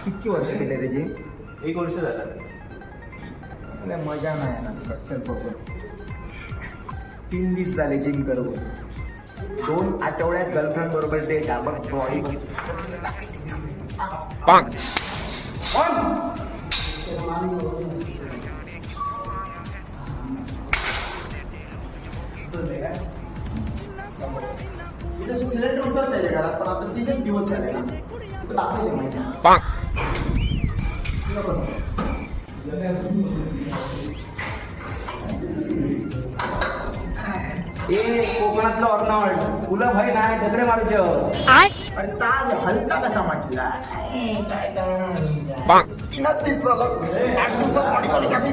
किती वर्ष केले रे जिम? 1 वर्ष झालं. मला मजा नाही ना तुला. चल बघू. 3 दिवस झाले जिम करून. 2 आठवड्यात गर्लफ्रेंड बरोबर डेट. आपण बॉडी सिलेंडर होतात त्याच्या घरात, पण आता 3 दिवस झाले ना. दाखवते माहिती. कोकणातलं ऑर्नाल्ड तुला भाई नाही दगडे मारूच्या. अरे ताज हलका कसा म्हटला? तीन दिवस झालं. 8 दिवसात बॉडी करू शकते.